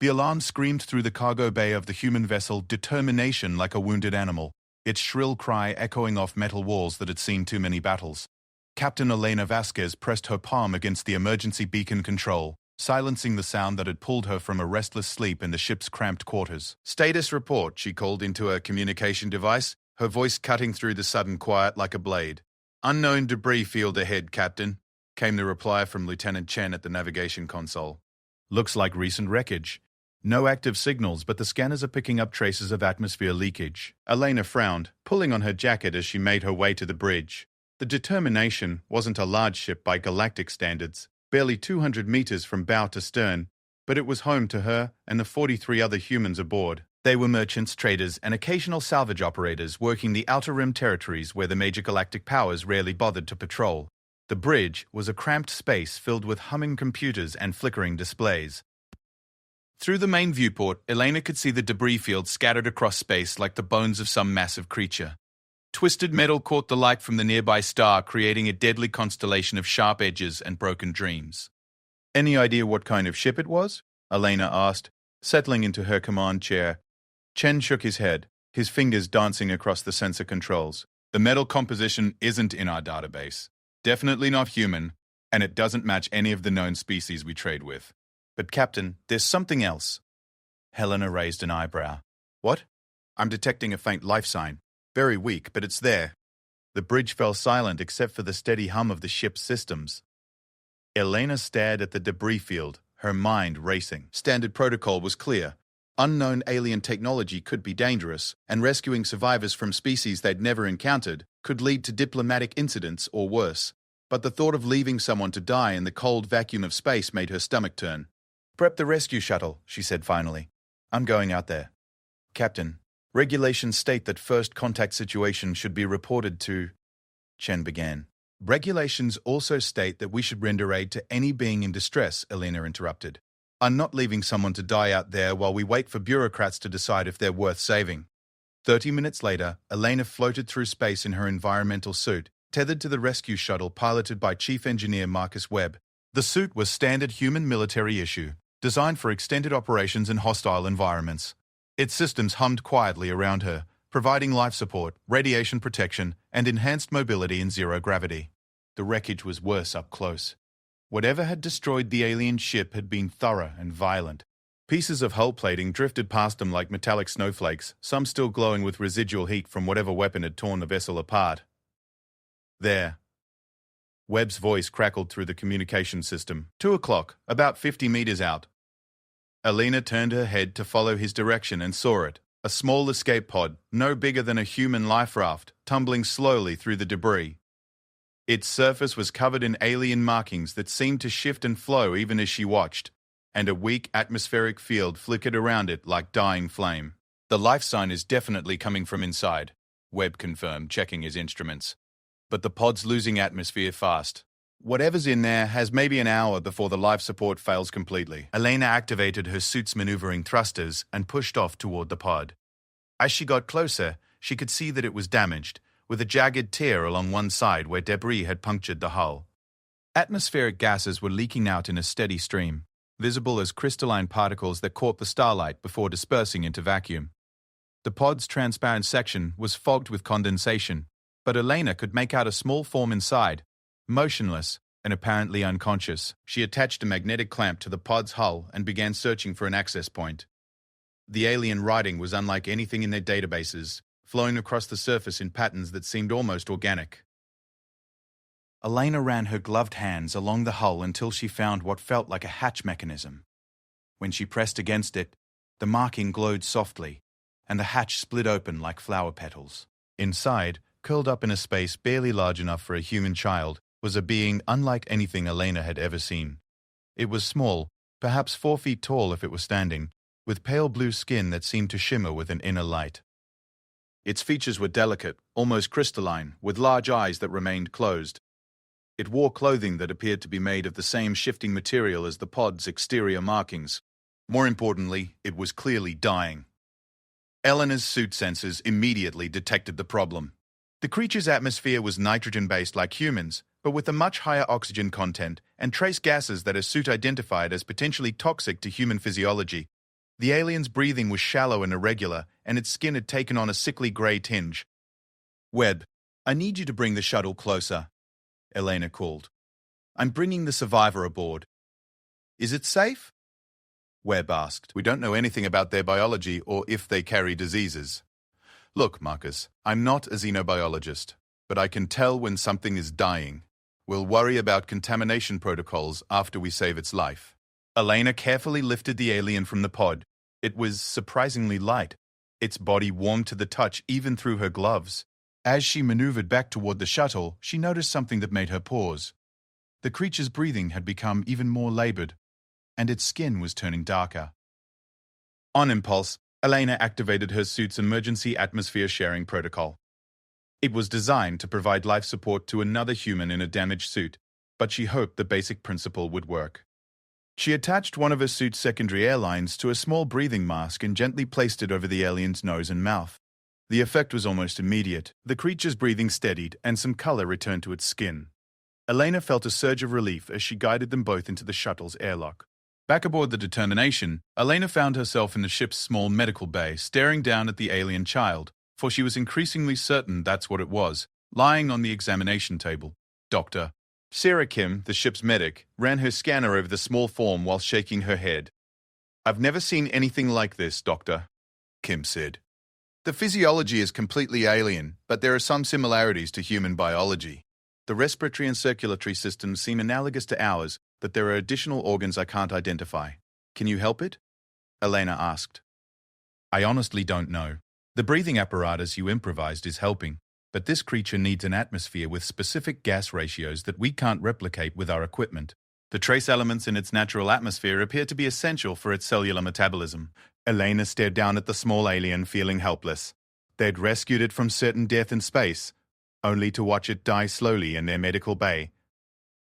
The alarm screamed through the cargo bay of the human vessel, determination like a wounded animal, its shrill cry echoing off metal walls that had seen too many battles. Captain Elena Vasquez pressed her palm against the emergency beacon control, silencing the sound that had pulled her from a restless sleep in the ship's cramped quarters. "Status report," she called into her communication device, her voice cutting through the sudden quiet like a blade. "Unknown debris field ahead, Captain," came the reply from Lieutenant Chen at the navigation console. "Looks like recent wreckage. No active signals, but the scanners are picking up traces of atmosphere leakage." Elena frowned, pulling on her jacket as she made her way to the bridge. The Determination wasn't a large ship by galactic standards, barely 200 meters from bow to stern, but it was home to her and the 43 other humans aboard. They were merchants, traders, and occasional salvage operators working the outer rim territories where the major galactic powers rarely bothered to patrol. The bridge was a cramped space filled with humming computers and flickering displays. Through the main viewport, Elena could see the debris field scattered across space like the bones of some massive creature. Twisted metal caught the light from the nearby star, creating a deadly constellation of sharp edges and broken dreams. "Any idea what kind of ship it was?" Elena asked, settling into her command chair. Chen shook his head, his fingers dancing across the sensor controls. "The metal composition isn't in our database. Definitely not human, and it doesn't match any of the known species we trade with. But Captain, there's something else." Helena raised an eyebrow. "What?" "I'm detecting a faint life sign. Very weak, but it's there." The bridge fell silent except for the steady hum of the ship's systems. Elena stared at the debris field, her mind racing. Standard protocol was clear. Unknown alien technology could be dangerous, and rescuing survivors from species they'd never encountered could lead to diplomatic incidents or worse. But the thought of leaving someone to die in the cold vacuum of space made her stomach turn. "Prep the rescue shuttle," she said finally. "I'm going out there." "Captain, regulations state that first contact situations should be reported to..." Chen began. "Regulations also state that we should render aid to any being in distress," Elena interrupted. "I'm not leaving someone to die out there while we wait for bureaucrats to decide if they're worth saving." 30 minutes later, Elena floated through space in her environmental suit, tethered to the rescue shuttle piloted by Chief Engineer Marcus Webb. The suit was standard human military issue, designed for extended operations in hostile environments. Its systems hummed quietly around her, providing life support, radiation protection, and enhanced mobility in zero gravity. The wreckage was worse up close. Whatever had destroyed the alien ship had been thorough and violent. Pieces of hull plating drifted past them like metallic snowflakes, some still glowing with residual heat from whatever weapon had torn the vessel apart. "There." Webb's voice crackled through the communication system. 2 o'clock, about 50 meters out. Elena turned her head to follow his direction and saw it. A small escape pod, no bigger than a human life raft, tumbling slowly through the debris. Its surface was covered in alien markings that seemed to shift and flow even as she watched, and a weak atmospheric field flickered around it like dying flame. "The life sign is definitely coming from inside," Webb confirmed, checking his instruments. "But the pod's losing atmosphere fast. Whatever's in there has maybe an hour before the life support fails completely." Elena activated her suit's maneuvering thrusters and pushed off toward the pod. As she got closer, she could see that it was damaged, with a jagged tear along one side where debris had punctured the hull. Atmospheric gases were leaking out in a steady stream, visible as crystalline particles that caught the starlight before dispersing into vacuum. The pod's transparent section was fogged with condensation, but Elena could make out a small form inside, motionless and apparently unconscious. She attached a magnetic clamp to the pod's hull and began searching for an access point. The alien writing was unlike anything in their databases, flowing across the surface in patterns that seemed almost organic. Elena ran her gloved hands along the hull until she found what felt like a hatch mechanism. When she pressed against it, the marking glowed softly, and the hatch split open like flower petals. Inside, curled up in a space barely large enough for a human child, was a being unlike anything Elena had ever seen. It was small, perhaps 4 feet tall if it was standing, with pale blue skin that seemed to shimmer with an inner light. Its features were delicate, almost crystalline, with large eyes that remained closed. It wore clothing that appeared to be made of the same shifting material as the pod's exterior markings. More importantly, it was clearly dying. Elena's suit sensors immediately detected the problem. The creature's atmosphere was nitrogen-based like humans, but with a much higher oxygen content and trace gases that her suit identified as potentially toxic to human physiology. The alien's breathing was shallow and irregular, and its skin had taken on a sickly grey tinge. "Webb, I need you to bring the shuttle closer," Elena called. "I'm bringing the survivor aboard." "Is it safe?" Webb asked. "We don't know anything about their biology or if they carry diseases." "Look, Marcus, I'm not a xenobiologist, but I can tell when something is dying. We'll worry about contamination protocols after we save its life." Elena carefully lifted the alien from the pod. It was surprisingly light. Its body warmed to the touch even through her gloves. As she maneuvered back toward the shuttle, she noticed something that made her pause. The creature's breathing had become even more labored, and its skin was turning darker. On impulse, Elena activated her suit's emergency atmosphere sharing protocol. It was designed to provide life support to another human in a damaged suit, but she hoped the basic principle would work. She attached one of her suit's secondary air lines to a small breathing mask and gently placed it over the alien's nose and mouth. The effect was almost immediate. The creature's breathing steadied, and some color returned to its skin. Elena felt a surge of relief as she guided them both into the shuttle's airlock. Back aboard the Determination, Elena found herself in the ship's small medical bay, staring down at the alien child, for she was increasingly certain that's what it was, lying on the examination table. Dr. Sarah Kim, the ship's medic, ran her scanner over the small form while shaking her head. "I've never seen anything like this, Doctor," Kim said. "The physiology is completely alien, but there are some similarities to human biology. The respiratory and circulatory systems seem analogous to ours, but there are additional organs I can't identify. Can you help it?" Elena asked. "I honestly don't know. The breathing apparatus you improvised is helping, but this creature needs an atmosphere with specific gas ratios that we can't replicate with our equipment. The trace elements in its natural atmosphere appear to be essential for its cellular metabolism." Elena stared down at the small alien, feeling helpless. They'd rescued it from certain death in space, only to watch it die slowly in their medical bay.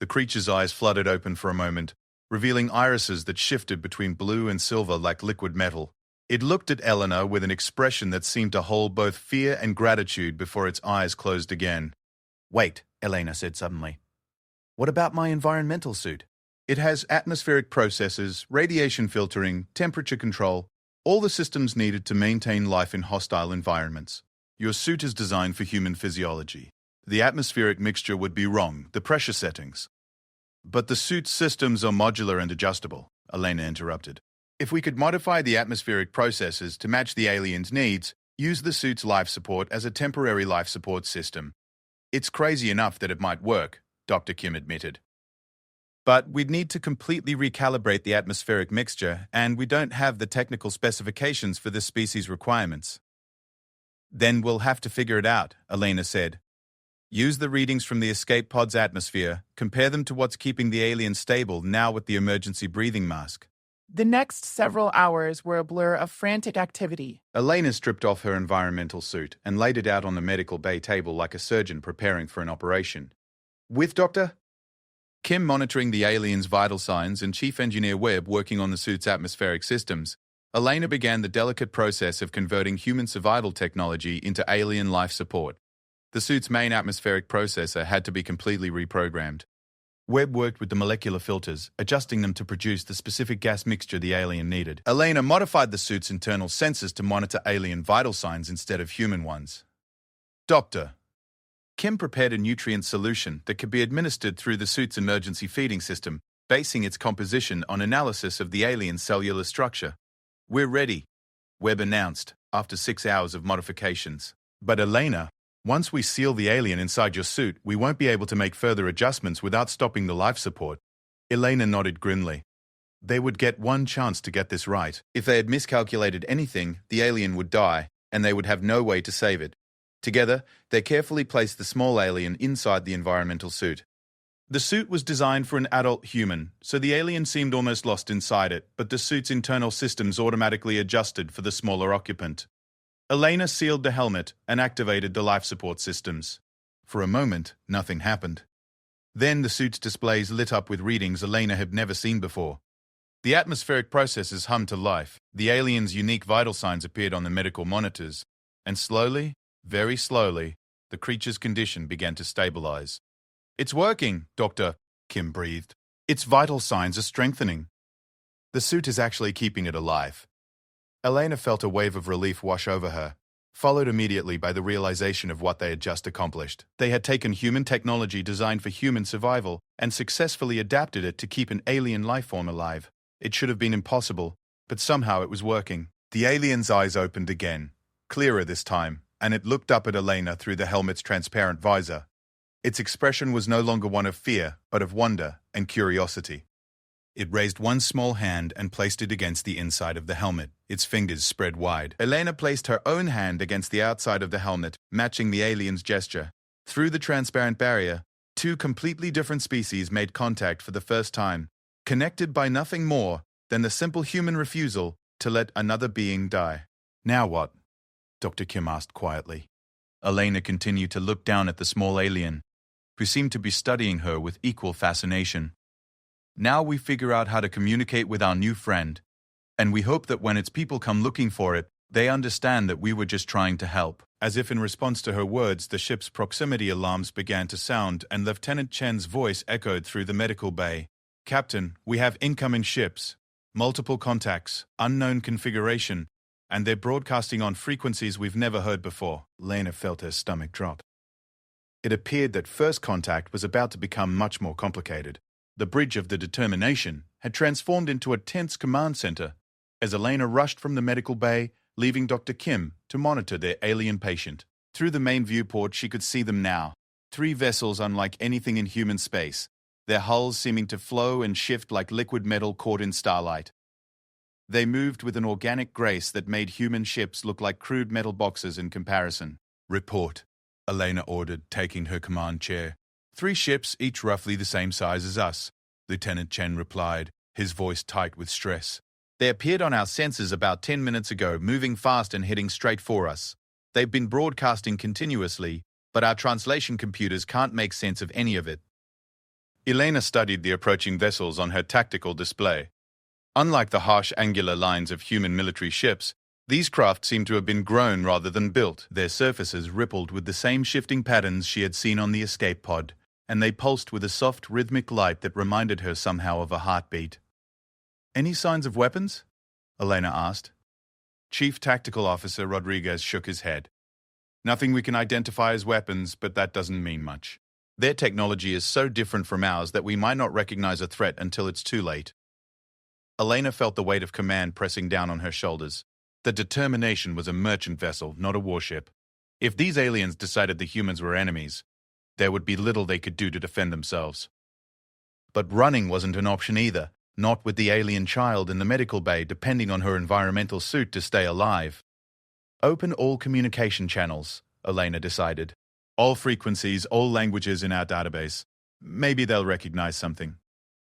The creature's eyes fluttered open for a moment, revealing irises that shifted between blue and silver like liquid metal. It looked at Eleanor with an expression that seemed to hold both fear and gratitude before its eyes closed again. "Wait," Elena said suddenly. "What about my environmental suit? It has atmospheric processes, radiation filtering, temperature control, all the systems needed to maintain life in hostile environments. Your suit is designed for human physiology. The atmospheric mixture would be wrong, the pressure settings." "But the suit's systems are modular and adjustable," Elena interrupted. "If we could modify the atmospheric processes to match the alien's needs, use the suit's life support as a temporary life support system. It's crazy enough that it might work," Dr. Kim admitted. "But we'd need to completely recalibrate the atmospheric mixture, and we don't have the technical specifications for this species' requirements." "Then we'll have to figure it out," Elena said. "Use the readings from the escape pod's atmosphere, compare them to what's keeping the alien stable now with the emergency breathing mask." The next several hours were a blur of frantic activity. Elena stripped off her environmental suit and laid it out on the medical bay table like a surgeon preparing for an operation. "With Dr. Kim monitoring the alien's vital signs and Chief Engineer Webb working on the suit's atmospheric systems, Elena began the delicate process of converting human survival technology into alien life support. The suit's main atmospheric processor had to be completely reprogrammed. Webb worked with the molecular filters, adjusting them to produce the specific gas mixture the alien needed. Elena modified the suit's internal sensors to monitor alien vital signs instead of human ones. Dr. Kim prepared a nutrient solution that could be administered through the suit's emergency feeding system, basing its composition on analysis of the alien's cellular structure. "We're ready," Webb announced, after 6 hours of modifications. "But Elena, once we seal the alien inside your suit, we won't be able to make further adjustments without stopping the life support." Elena nodded grimly. They would get one chance to get this right. If they had miscalculated anything, the alien would die, and they would have no way to save it. Together, they carefully placed the small alien inside the environmental suit. The suit was designed for an adult human, so the alien seemed almost lost inside it, but the suit's internal systems automatically adjusted for the smaller occupant. Elena sealed the helmet and activated the life support systems. For a moment, nothing happened. Then the suit's displays lit up with readings Elena had never seen before. The atmospheric processes hummed to life, the alien's unique vital signs appeared on the medical monitors, and slowly, very slowly, the creature's condition began to stabilize. "It's working, Doctor," Kim breathed. "Its vital signs are strengthening. The suit is actually keeping it alive." Elena felt a wave of relief wash over her, followed immediately by the realization of what they had just accomplished. They had taken human technology designed for human survival and successfully adapted it to keep an alien life form alive. It should have been impossible, but somehow it was working. The alien's eyes opened again, clearer this time, and it looked up at Elena through the helmet's transparent visor. Its expression was no longer one of fear, but of wonder and curiosity. It raised one small hand and placed it against the inside of the helmet, its fingers spread wide. Elena placed her own hand against the outside of the helmet, matching the alien's gesture. Through the transparent barrier, two completely different species made contact for the first time, connected by nothing more than the simple human refusal to let another being die. Now what? Dr. Kim asked quietly. Elena continued to look down at the small alien, who seemed to be studying her with equal fascination. Now we figure out how to communicate with our new friend, and we hope that when its people come looking for it, they understand that we were just trying to help. As if in response to her words, the ship's proximity alarms began to sound, and Lieutenant Chen's voice echoed through the medical bay. Captain, we have incoming ships, multiple contacts, unknown configuration, and they're broadcasting on frequencies we've never heard before. Lena felt her stomach drop. It appeared that first contact was about to become much more complicated. The bridge of the Determination had transformed into a tense command center as Elena rushed from the medical bay, leaving Dr. Kim to monitor their alien patient. Through the main viewport, she could see them now. 3 vessels unlike anything in human space, their hulls seeming to flow and shift like liquid metal caught in starlight. They moved with an organic grace that made human ships look like crude metal boxes in comparison. Report, Elena ordered, taking her command chair. 3 ships, each roughly the same size as us, Lieutenant Chen replied, his voice tight with stress. They appeared on our sensors about 10 minutes ago, moving fast and heading straight for us. They've been broadcasting continuously, but our translation computers can't make sense of any of it. Elena studied the approaching vessels on her tactical display. Unlike the harsh angular lines of human military ships, these craft seemed to have been grown rather than built. Their surfaces rippled with the same shifting patterns she had seen on the escape pod, and they pulsed with a soft rhythmic light that reminded her somehow of a heartbeat. Any signs of weapons? Elena asked. Chief Tactical Officer Rodriguez shook his head. Nothing we can identify as weapons, but that doesn't mean much. Their technology is so different from ours that we might not recognize a threat until it's too late. Elena felt the weight of command pressing down on her shoulders. The Determination was a merchant vessel, not a warship. If these aliens decided the humans were enemies, there would be little they could do to defend themselves. But running wasn't an option either, not with the alien child in the medical bay depending on her environmental suit to stay alive. Open all communication channels, Elena decided. All frequencies, all languages in our database. Maybe they'll recognize something.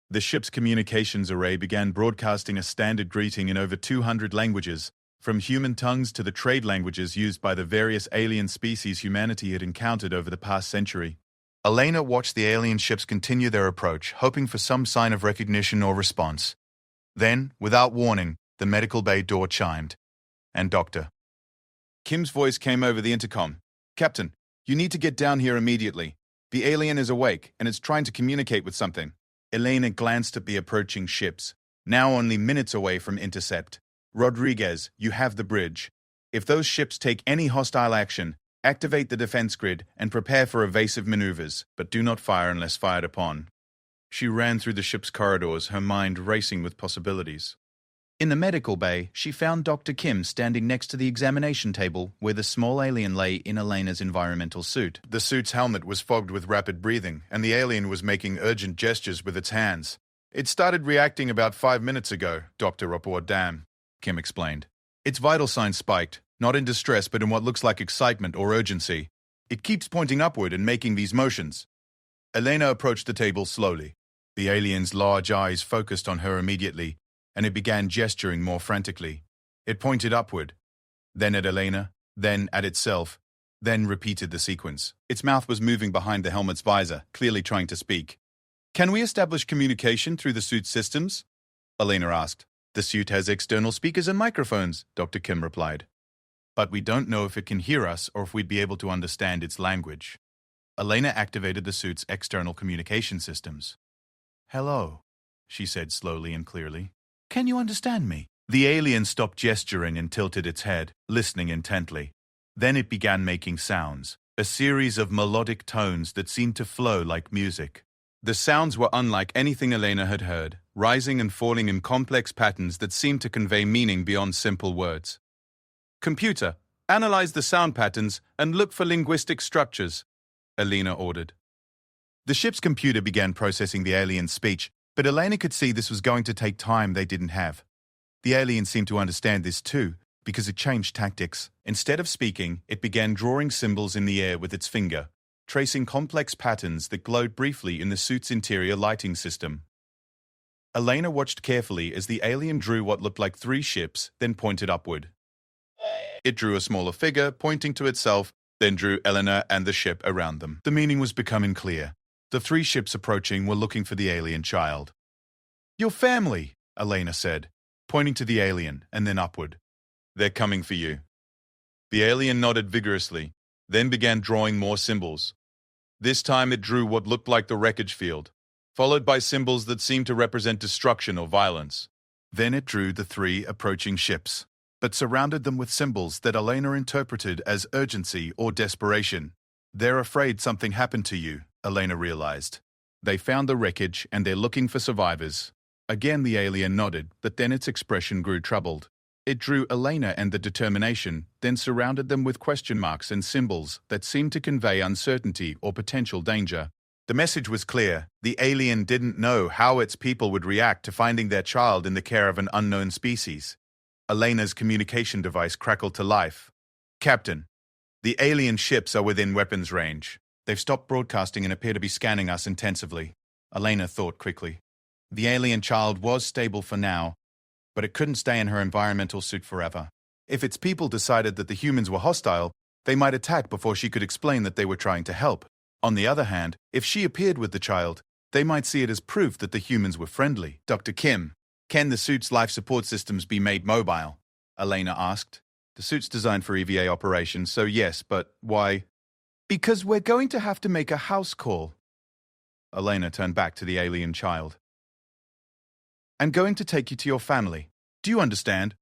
The ship's communications array began broadcasting a standard greeting in over 200 languages, from human tongues to the trade languages used by the various alien species humanity had encountered over the past century. Elena watched the alien ships continue their approach, hoping for some sign of recognition or response. Then, without warning, the medical bay door chimed. And Dr. Kim's voice came over the intercom. Captain, you need to get down here immediately. The alien is awake, and it's trying to communicate with something. Elena glanced at the approaching ships, now only minutes away from intercept. Rodriguez, you have the bridge. If those ships take any hostile action, activate the defense grid and prepare for evasive maneuvers, but do not fire unless fired upon. She ran through the ship's corridors, her mind racing with possibilities. In the medical bay, she found Dr. Kim standing next to the examination table where the small alien lay in Elena's environmental suit. The suit's helmet was fogged with rapid breathing, and the alien was making urgent gestures with its hands. It started reacting about 5 minutes ago, Dr. Dam, Kim explained. Its vital signs spiked, not in distress but in what looks like excitement or urgency. It keeps pointing upward and making these motions. Elena approached the table slowly. The alien's large eyes focused on her immediately, and it began gesturing more frantically. It pointed upward, then at Elena, then at itself, then repeated the sequence. Its mouth was moving behind the helmet's visor, clearly trying to speak. Can we establish communication through the suit's systems? Elena asked. The suit has external speakers and microphones, Dr. Kim replied. But we don't know if it can hear us or if we'd be able to understand its language. Elena activated the suit's external communication systems. Hello, she said slowly and clearly. Can you understand me? The alien stopped gesturing and tilted its head, listening intently. Then it began making sounds, a series of melodic tones that seemed to flow like music. The sounds were unlike anything Elena had heard, rising and falling in complex patterns that seemed to convey meaning beyond simple words. "Computer, analyze the sound patterns and look for linguistic structures," Elena ordered. The ship's computer began processing the alien's speech, but Elena could see this was going to take time they didn't have. The alien seemed to understand this too, because it changed tactics. Instead of speaking, it began drawing symbols in the air with its finger, tracing complex patterns that glowed briefly in the suit's interior lighting system. Elena watched carefully as the alien drew what looked like 3 ships, then pointed upward. It drew a smaller figure, pointing to itself, then drew Elena and the ship around them. The meaning was becoming clear. The 3 ships approaching were looking for the alien child. "Your family," Elena said, pointing to the alien and then upward. "They're coming for you." The alien nodded vigorously, then began drawing more symbols. This time it drew what looked like the wreckage field, followed by symbols that seemed to represent destruction or violence. Then it drew the 3 approaching ships, but surrounded them with symbols that Elena interpreted as urgency or desperation. "They're afraid something happened to you," Elena realized. "They found the wreckage and they're looking for survivors." Again the alien nodded, but then its expression grew troubled. It drew Elena and the determination, then surrounded them with question marks and symbols that seemed to convey uncertainty or potential danger. The message was clear. The alien didn't know how its people would react to finding their child in the care of an unknown species. Elena's communication device crackled to life. "Captain, the alien ships are within weapons range. They've stopped broadcasting and appear to be scanning us intensively." Elena thought quickly. The alien child was stable for now, but it couldn't stay in her environmental suit forever. If its people decided that the humans were hostile, they might attack before she could explain that they were trying to help. On the other hand, if she appeared with the child, they might see it as proof that the humans were friendly. "Dr. Kim, can the suit's life support systems be made mobile?" Elena asked. "The suit's designed for EVA operations, so yes, but why?" "Because we're going to have to make a house call." Elena turned back to the alien child. "I'm going to take you to your family. Do you understand?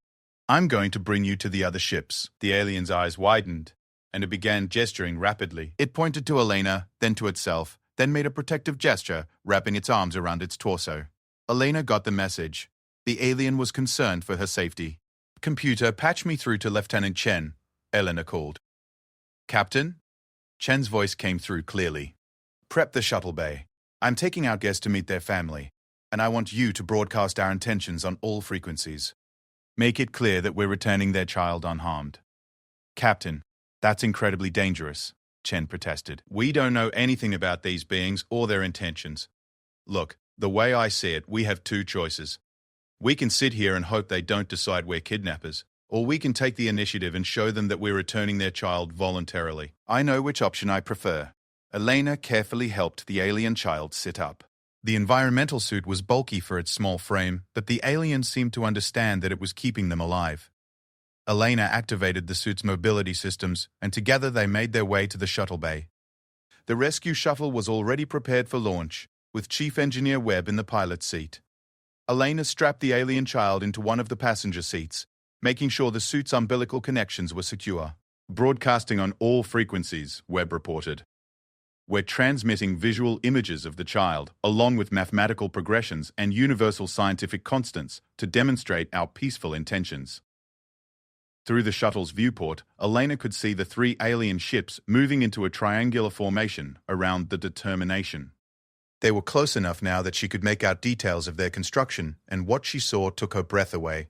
I'm going to bring you to the other ships." The alien's eyes widened, and it began gesturing rapidly. It pointed to Elena, then to itself, then made a protective gesture, wrapping its arms around its torso. Elena got the message. The alien was concerned for her safety. "Computer, patch me through to Lieutenant Chen," Elena called. "Captain?" Chen's voice came through clearly. "Prep the shuttle bay. I'm taking our guests to meet their family, and I want you to broadcast our intentions on all frequencies. Make it clear that we're returning their child unharmed." "Captain, that's incredibly dangerous," Chen protested. "We don't know anything about these beings or their intentions. Look, the way I see it, we have 2 choices. We can sit here and hope they don't decide we're kidnappers, or we can take the initiative and show them that we're returning their child voluntarily. I know which option I prefer." Elena carefully helped the alien child sit up. The environmental suit was bulky for its small frame, but the alien seemed to understand that it was keeping them alive. Elena activated the suit's mobility systems, and together they made their way to the shuttle bay. The rescue shuttle was already prepared for launch, with Chief Engineer Webb in the pilot's seat. Elena strapped the alien child into one of the passenger seats, making sure the suit's umbilical connections were secure. "Broadcasting on all frequencies," Webb reported. "We're transmitting visual images of the child, along with mathematical progressions and universal scientific constants to demonstrate our peaceful intentions." Through the shuttle's viewport, Elena could see the 3 alien ships moving into a triangular formation around the Determination. They were close enough now that she could make out details of their construction, and what she saw took her breath away.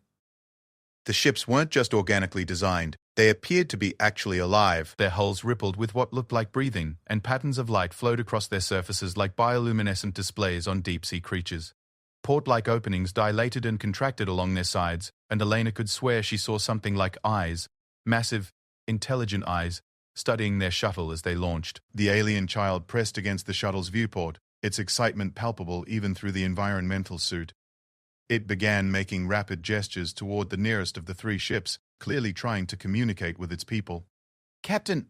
The ships weren't just organically designed, they appeared to be actually alive. Their hulls rippled with what looked like breathing, and patterns of light flowed across their surfaces like bioluminescent displays on deep-sea creatures. Port-like openings dilated and contracted along their sides, and Elena could swear she saw something like eyes, massive, intelligent eyes, studying their shuttle as they launched. The alien child pressed against the shuttle's viewport, its excitement palpable even through the environmental suit. It began making rapid gestures toward the nearest of the 3 ships, clearly trying to communicate with its people. "Captain,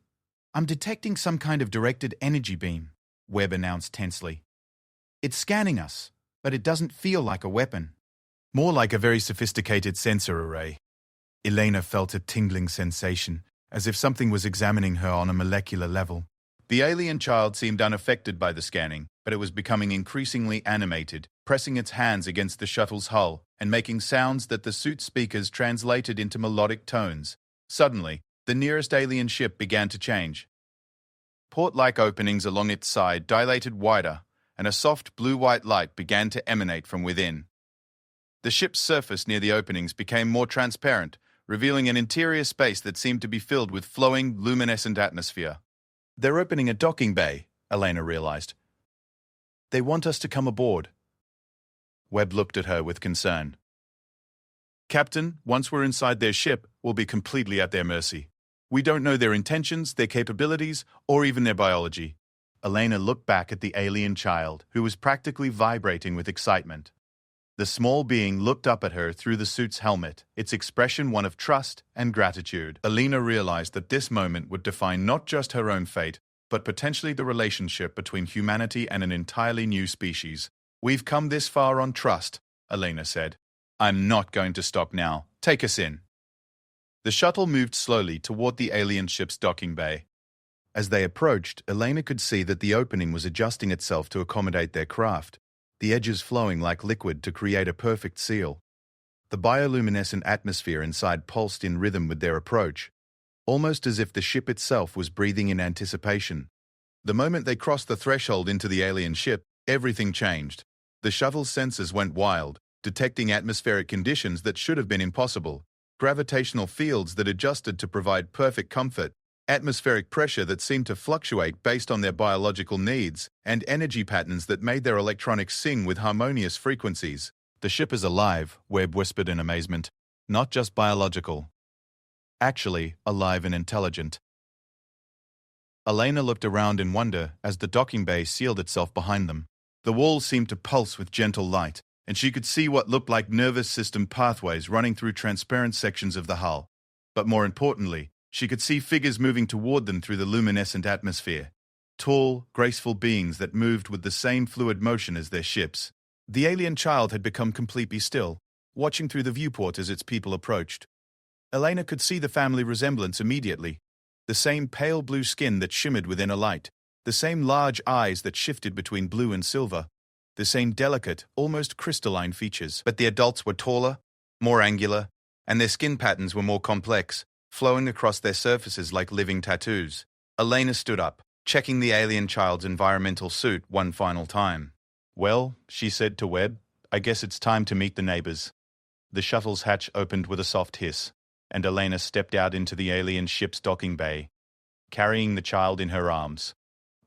I'm detecting some kind of directed energy beam," Webb announced tensely. "It's scanning us, but it doesn't feel like a weapon." More like a very sophisticated sensor array. Elena felt a tingling sensation, as if something was examining her on a molecular level. The alien child seemed unaffected by the scanning, but it was becoming increasingly animated, pressing its hands against the shuttle's hull and making sounds that the suit speakers translated into melodic tones. Suddenly, the nearest alien ship began to change. Port-like openings along its side dilated wider, and a soft blue-white light began to emanate from within. The ship's surface near the openings became more transparent, revealing an interior space that seemed to be filled with flowing, luminescent atmosphere. "They're opening a docking bay," Elena realized. "They want us to come aboard." Webb looked at her with concern. "Captain, once we're inside their ship, we'll be completely at their mercy. We don't know their intentions, their capabilities, or even their biology." Elena looked back at the alien child, who was practically vibrating with excitement. The small being looked up at her through the suit's helmet, its expression one of trust and gratitude. Elena realized that this moment would define not just her own fate, but potentially the relationship between humanity and an entirely new species. "We've come this far on trust," Elena said. "I'm not going to stop now. Take us in." The shuttle moved slowly toward the alien ship's docking bay. As they approached, Elena could see that the opening was adjusting itself to accommodate their craft, the edges flowing like liquid to create a perfect seal. The bioluminescent atmosphere inside pulsed in rhythm with their approach, almost as if the ship itself was breathing in anticipation. The moment they crossed the threshold into the alien ship, everything changed. The shuttle's sensors went wild, detecting atmospheric conditions that should have been impossible, gravitational fields that adjusted to provide perfect comfort, atmospheric pressure that seemed to fluctuate based on their biological needs, and energy patterns that made their electronics sing with harmonious frequencies. "The ship is alive," Webb whispered in amazement. "Not just biological. Actually, alive and intelligent." Elena looked around in wonder as the docking bay sealed itself behind them. The walls seemed to pulse with gentle light, and she could see what looked like nervous system pathways running through transparent sections of the hull. But more importantly, she could see figures moving toward them through the luminescent atmosphere. Tall, graceful beings that moved with the same fluid motion as their ships. The alien child had become completely still, watching through the viewport as its people approached. Elena could see the family resemblance immediately. The same pale blue skin that shimmered within a light. The same large eyes that shifted between blue and silver. The same delicate, almost crystalline features. But the adults were taller, more angular, and their skin patterns were more complex, flowing across their surfaces like living tattoos. Elena stood up, checking the alien child's environmental suit one final time. "Well," she said to Webb, "I guess it's time to meet the neighbors." The shuttle's hatch opened with a soft hiss, and Elena stepped out into the alien ship's docking bay, carrying the child in her arms.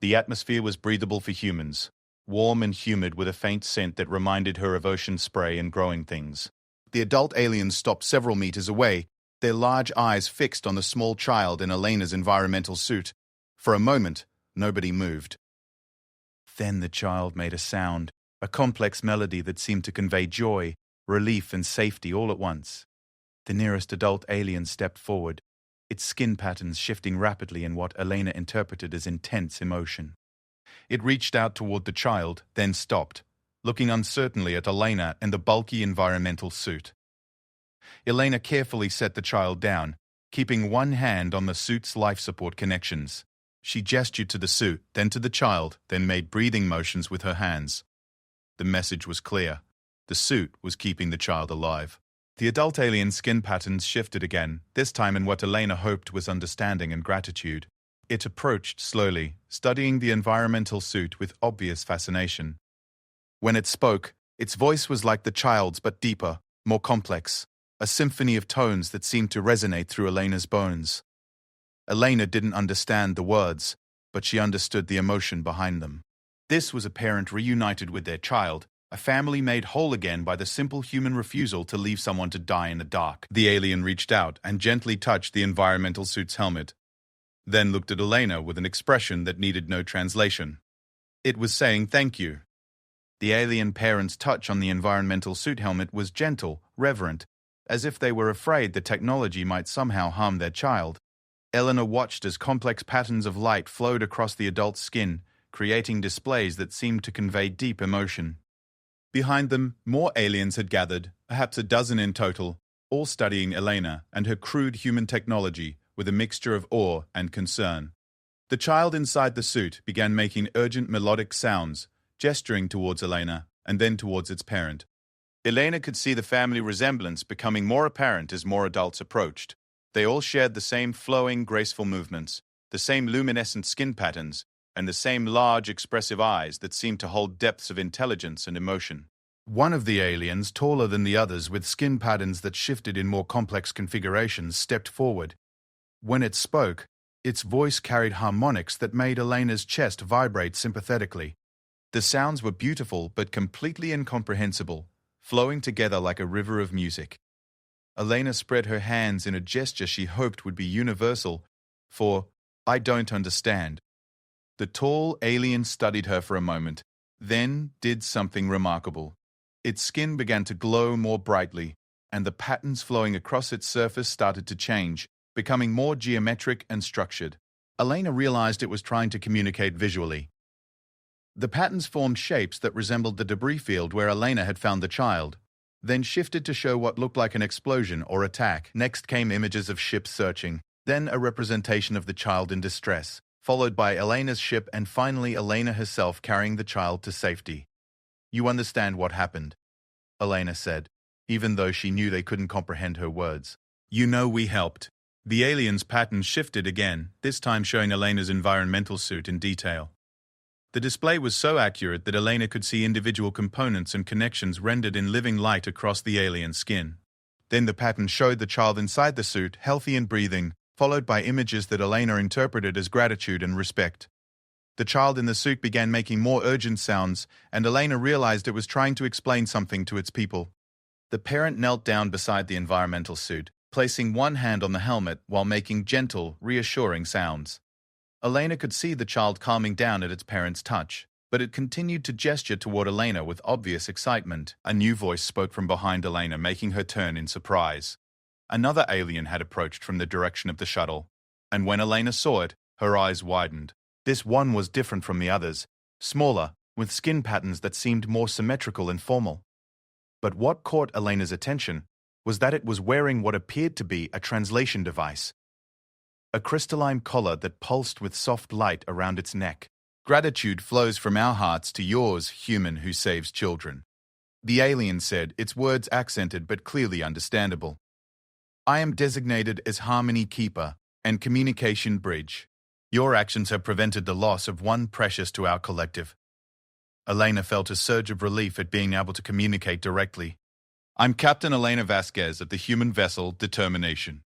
The atmosphere was breathable for humans, warm and humid with a faint scent that reminded her of ocean spray and growing things. The adult aliens stopped several meters away, their large eyes fixed on the small child in Elena's environmental suit. For a moment, nobody moved. Then the child made a sound, a complex melody that seemed to convey joy, relief, and safety all at once. The nearest adult alien stepped forward, its skin patterns shifting rapidly in what Elena interpreted as intense emotion. It reached out toward the child, then stopped, looking uncertainly at Elena and the bulky environmental suit. Elena carefully set the child down, keeping one hand on the suit's life support connections. She gestured to the suit, then to the child, then made breathing motions with her hands. The message was clear. The suit was keeping the child alive. The adult alien's skin patterns shifted again, this time in what Elena hoped was understanding and gratitude. It approached slowly, studying the environmental suit with obvious fascination. When it spoke, its voice was like the child's but deeper, more complex, a symphony of tones that seemed to resonate through Elena's bones. Elena didn't understand the words, but she understood the emotion behind them. This was a parent reunited with their child, a family made whole again by the simple human refusal to leave someone to die in the dark. The alien reached out and gently touched the environmental suit's helmet, then looked at Elena with an expression that needed no translation. It was saying thank you. The alien parent's touch on the environmental suit helmet was gentle, reverent, as if they were afraid the technology might somehow harm their child. Elena watched as complex patterns of light flowed across the adult's skin, creating displays that seemed to convey deep emotion. Behind them, more aliens had gathered, perhaps a dozen in total, all studying Elena and her crude human technology with a mixture of awe and concern. The child inside the suit began making urgent melodic sounds, gesturing towards Elena and then towards its parent. Elena could see the family resemblance becoming more apparent as more adults approached. They all shared the same flowing, graceful movements, the same luminescent skin patterns, and the same large, expressive eyes that seemed to hold depths of intelligence and emotion. One of the aliens, taller than the others with skin patterns that shifted in more complex configurations, stepped forward. When it spoke, its voice carried harmonics that made Elena's chest vibrate sympathetically. The sounds were beautiful but completely incomprehensible, flowing together like a river of music. Elena spread her hands in a gesture she hoped would be universal for, "I don't understand." The tall alien studied her for a moment, then did something remarkable. Its skin began to glow more brightly, and the patterns flowing across its surface started to change, becoming more geometric and structured. Elena realized it was trying to communicate visually. The patterns formed shapes that resembled the debris field where Elena had found the child, then shifted to show what looked like an explosion or attack. Next came images of ships searching, then a representation of the child in distress, followed by Elena's ship and finally Elena herself carrying the child to safety. "You understand what happened," Elena said, even though she knew they couldn't comprehend her words. "You know we helped." The alien's pattern shifted again, this time showing Elena's environmental suit in detail. The display was so accurate that Elena could see individual components and connections rendered in living light across the alien skin. Then the pattern showed the child inside the suit, healthy and breathing, followed by images that Elena interpreted as gratitude and respect. The child in the suit began making more urgent sounds, and Elena realized it was trying to explain something to its people. The parent knelt down beside the environmental suit, placing one hand on the helmet while making gentle, reassuring sounds. Elena could see the child calming down at its parent's touch, but it continued to gesture toward Elena with obvious excitement. A new voice spoke from behind Elena, making her turn in surprise. Another alien had approached from the direction of the shuttle, and when Elena saw it, her eyes widened. This one was different from the others, smaller, with skin patterns that seemed more symmetrical and formal. But what caught Elena's attention was that it was wearing what appeared to be a translation device. A crystalline collar that pulsed with soft light around its neck. "Gratitude flows from our hearts to yours, human who saves children," the alien said, its words accented but clearly understandable. "I am designated as Harmony Keeper and Communication Bridge. Your actions have prevented the loss of one precious to our collective." Elena felt a surge of relief at being able to communicate directly. "I'm Captain Elena Vasquez of the human vessel Determination.